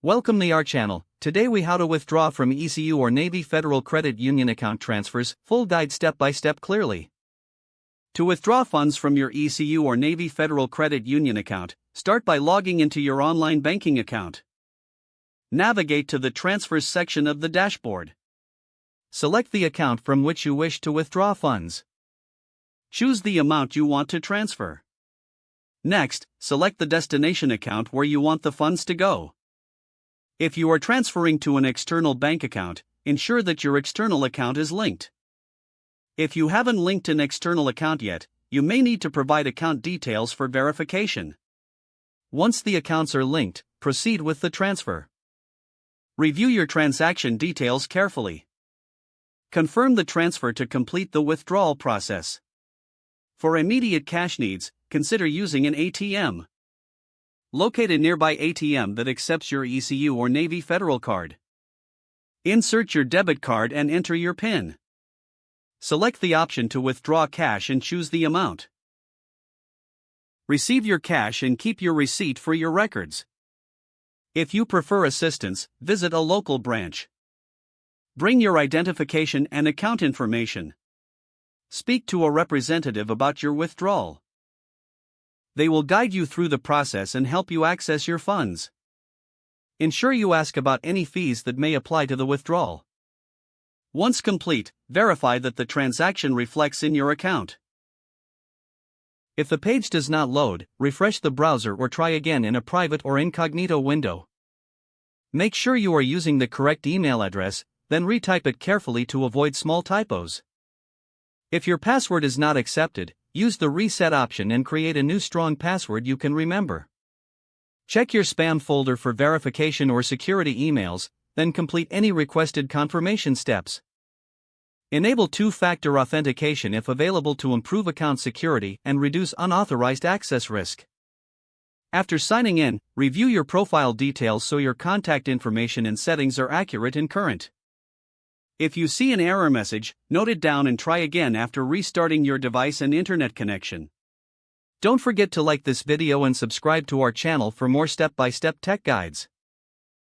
Welcome to our channel. Today we how to withdraw from EECU or Navy Federal Credit Union account transfers, full guide step by step clearly. To withdraw funds from your EECU or Navy Federal Credit Union account, start by logging into your online banking account. Navigate to the Transfers section of the dashboard. Select the account from which you wish to withdraw funds. Choose the amount you want to transfer. Next, select the destination account where you want the funds to go. If you are transferring to an external bank account, ensure that your external account is linked. If you haven't linked an external account yet, you may need to provide account details for verification. Once the accounts are linked, proceed with the transfer. Review your transaction details carefully. Confirm the transfer to complete the withdrawal process. For immediate cash needs, consider using an ATM. Locate a nearby ATM that accepts your EECU or Navy Federal card. Insert your debit card and enter your PIN. Select the option to withdraw cash and choose the amount. Receive your cash and keep your receipt for your records. If you prefer assistance, visit a local branch. Bring your identification and account information. Speak to a representative about your withdrawal. They will guide you through the process and help you access your funds. Ensure you ask about any fees that may apply to the withdrawal. Once complete, verify that the transaction reflects in your account. If the page does not load, refresh the browser or try again in a private or incognito window. Make sure you are using the correct email address, then retype it carefully to avoid small typos. If your password is not accepted, use the reset option and create a new strong password you can remember. Check your spam folder for verification or security emails, then complete any requested confirmation steps. Enable two-factor authentication if available to improve account security and reduce unauthorized access risk. After signing in, review your profile details so your contact information and settings are accurate and current. If you see an error message, note it down and try again after restarting your device and internet connection. Don't forget to like this video and subscribe to our channel for more step-by-step tech guides.